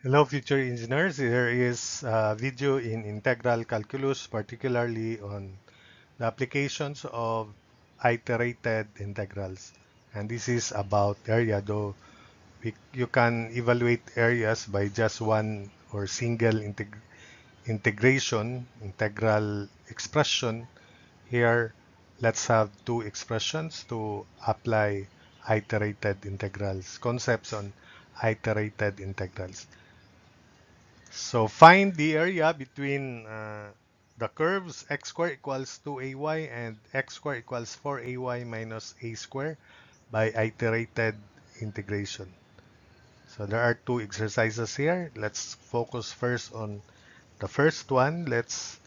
Hello, future engineers. Here is a video in integral calculus, particularly on the applications of iterated integrals. And this is about area, though you can evaluate areas by just one or single integral expression. Here, let's have two expressions to apply iterated integrals, concepts on iterated integrals. So find the area between the curves x squared equals 2ay and x squared equals 4ay minus a squared by iterated integration. So there are two exercises here. Let's focus first on the first one. Let's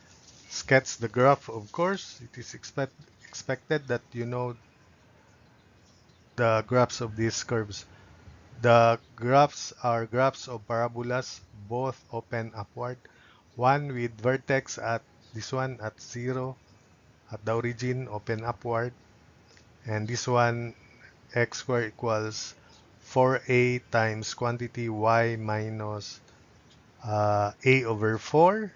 sketch the graph, of course. It is expected that you know the graphs of these curves. The graphs are graphs of parabolas, both open upward. One with vertex at this one at 0 at the origin, open upward. And this one, x squared equals 4a times quantity y minus a over 4.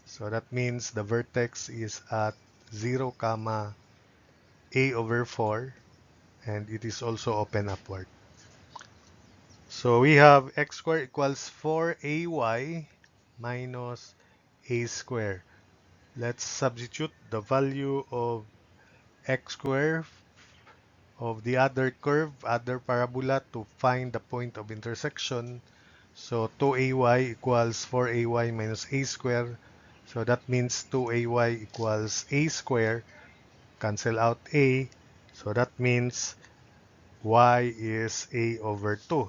So that means the vertex is at 0 comma a over 4, and it is also open upward. So we have x squared equals 4ay minus a squared. Let's substitute the value of x squared of the other curve, other parabola, to find the point of intersection. So 2ay equals 4ay minus a squared. So that means 2ay equals a squared. Cancel out a. So that means y is a over 2.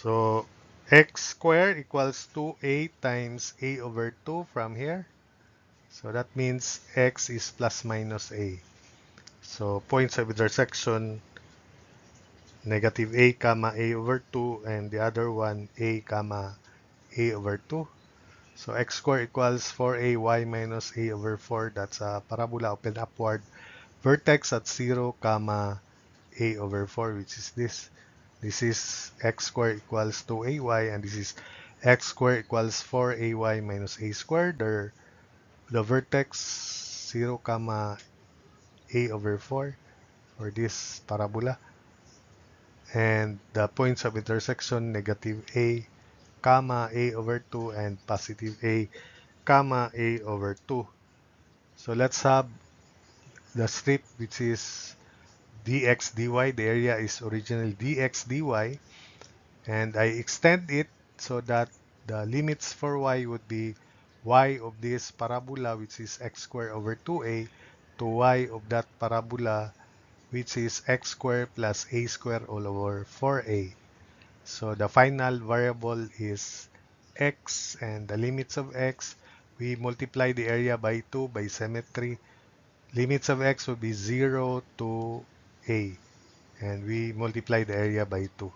So x squared equals 2a times a over 2 from here. So that means x is plus minus a. So points of intersection, negative a comma a over 2, and the other one a comma a over 2. So x squared equals 4ay minus a over 4. That's a parabola open upward. Vertex at 0 comma a over 4, which is this. This is x squared equals 2ay, and this is x squared equals 4ay minus a squared. The vertex 0 comma a over 4 for this parabola. And the points of intersection, negative a comma a over 2 and positive a comma a over 2. So let's have the strip, which is dx dy. The area is originally dx dy, and I extend it so that the limits for y would be y of this parabola, which is x squared over 2a, to y of that parabola, which is x squared plus a squared all over 4a. So the final variable is x, and the limits of x, we multiply the area by 2 by symmetry. Limits of x will be 0 to a, and we multiply the area by 2.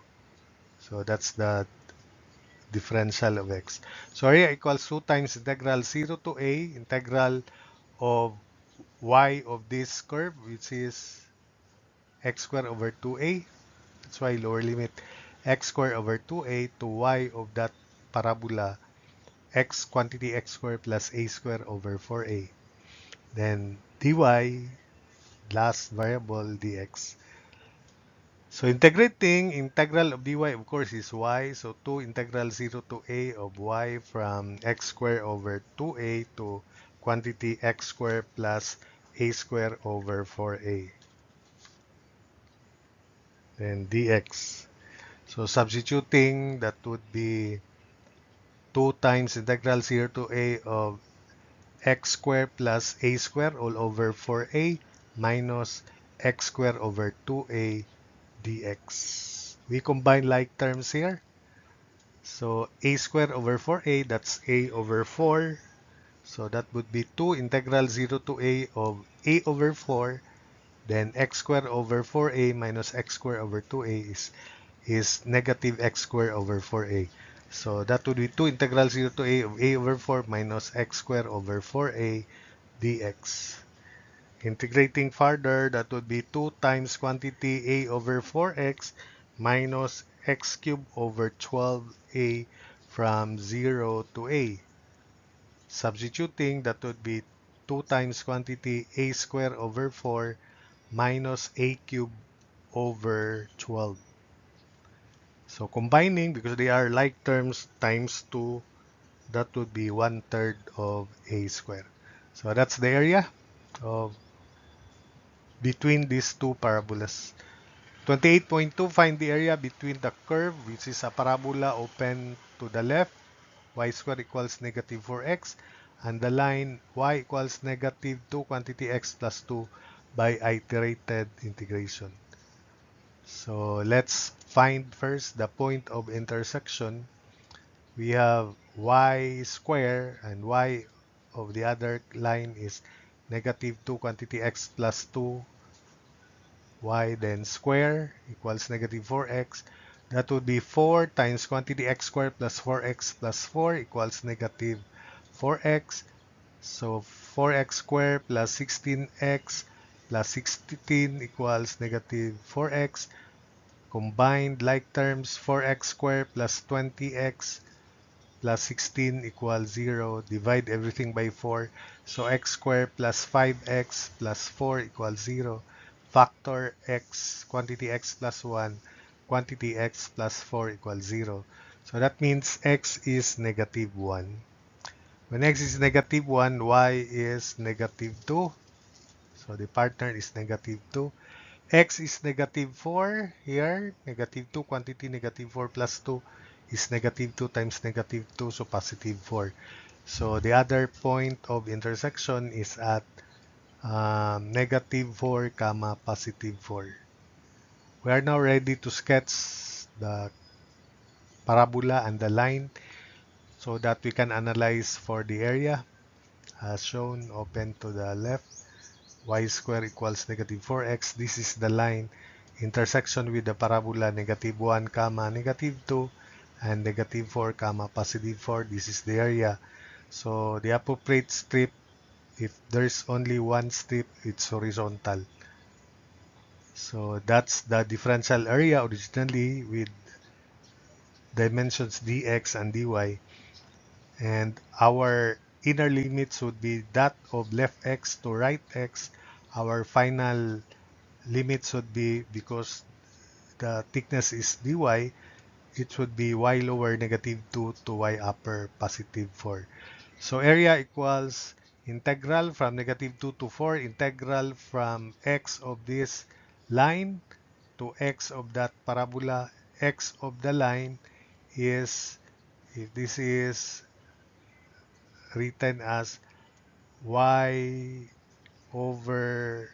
So that's the differential of x. So area equals 2 times integral 0 to a, integral of y of this curve, which is x squared over 2a. That's why lower limit, x squared over 2a to y of that parabola, x quantity x squared plus a squared over 4a. Then dy, last variable, dx. So integrating, integral of dy, of course, is y. So 2 integral 0 to a of y from x squared over 2a to quantity x squared plus a squared over 4a. Then dx. So substituting, that would be 2 times integral 0 to a of x squared plus a squared all over 4a minus x squared over 2a dx. We combine like terms here. So a squared over 4a, that's a over 4. So that would be 2 integral 0 to a of a over 4. Then x squared over 4a minus x squared over 2a is negative x squared over 4a. So that would be 2 integral 0 to a of a over 4 minus x squared over 4a dx. Integrating further, that would be 2 times quantity a over 4x minus x cubed over 12a from 0 to a. Substituting, that would be 2 times quantity a squared over 4 minus a cubed over 12. So combining, because they are like terms, times 2, that would be 1/3 of a squared. So that's the area of between these two parabolas. 28.2, find the area between the curve, which is a parabola open to the left, y squared equals negative 4x, and the line y equals negative 2 quantity x plus 2 by iterated integration. So let's find first the point of intersection. We have y square, and y of the other line is negative 2 quantity x plus 2 y, then square equals negative 4x. That would be 4 times quantity x squared plus 4x plus 4 equals negative 4x. So 4x squared plus 16x plus 16 equals negative 4x. Combined like terms, 4x squared plus 20x plus 16 equals 0. Divide everything by 4. So x squared plus 5x plus 4 equals 0. Factor x, quantity x plus 1, quantity x plus 4 equals 0. So that means x is negative 1. When x is negative 1, y is negative 2. So the partner is negative 2. X is negative 4 here. Negative 2 quantity negative 4 plus 2 is negative 2 times negative 2, so positive 4. So the other point of intersection is at negative 4 comma positive 4. We are now ready to sketch the parabola and the line so that we can analyze for the area as shown, open to the left. Y squared equals negative 4x. This is the line intersection with the parabola negative 1 comma negative 2 and negative 4 comma positive 4. This is the area. So the appropriate strip, if there's only one strip, it's horizontal. So that's the differential area originally with dimensions dx and dy. And our inner limits would be that of left x to right x. Our final limits would be, because the thickness is dy, it would be y lower negative 2 to y upper positive 4. So area equals integral from negative 2 to 4, integral from x of this line to x of that parabola. X of the line is, if this is written as y over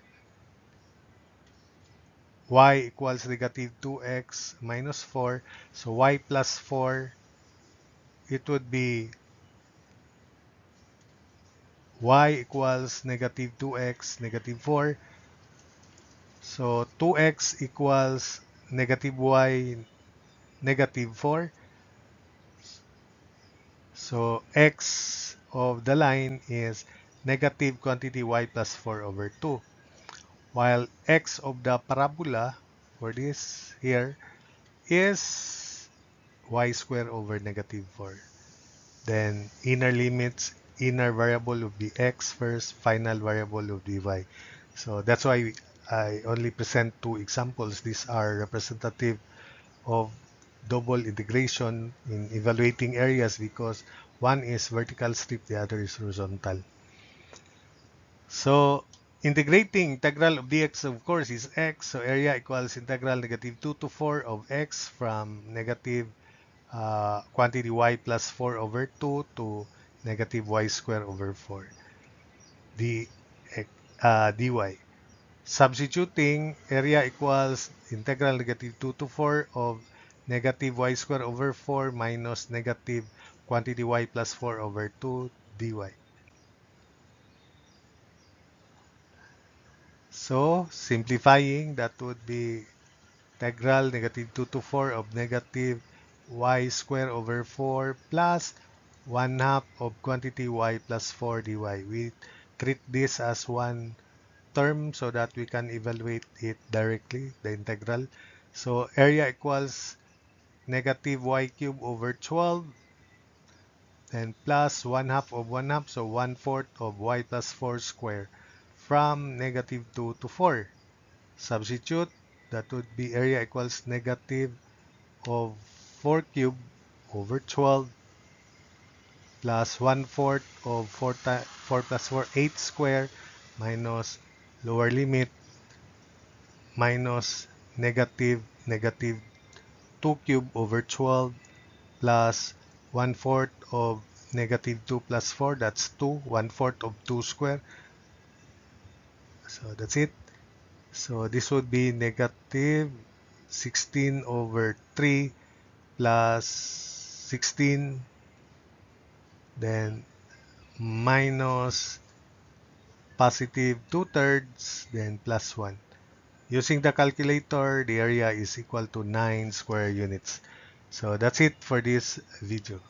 y equals negative 2x minus 4. So y plus 4, it would be y equals negative 2x, negative 4. So 2x equals negative y, negative 4. So x of the line is negative quantity y plus 4 over 2. While x of the parabola, for this here, is y squared over negative 4. Then inner limits, inner variable would be x first, final variable would be y. So that's why I only present two examples. These are representative of double integration in evaluating areas because one is vertical strip, the other is horizontal. So integrating integral of dx, of course, is x. So area equals integral negative 2 to 4 of x from negative quantity y plus 4 over 2 to negative y squared over 4 dy. Substituting, area equals integral negative 2 to 4 of negative y squared over 4 minus negative quantity y plus 4 over 2 dy. So simplifying, that would be integral negative 2 to 4 of negative y squared over 4 plus 1/2 of quantity y plus 4 dy. We treat this as one term so that we can evaluate it directly, the integral. So area equals negative y cube over 12, then plus 1/2 of 1/2, so 1/4 of y plus 4 square from negative 2 to 4. Substitute, that would be area equals negative of 4 cube over 12 plus 1/4 of 4 plus 4, 8 square minus lower limit minus negative 2 cube over 12 plus 1/4 of negative 2 plus 4, that's 2, 1/4 of 2 square. So that's it. So this would be negative 16 over 3 plus 16, then minus positive 2/3, then plus 1. Using the calculator, the area is equal to 9 square units. So that's it for this video.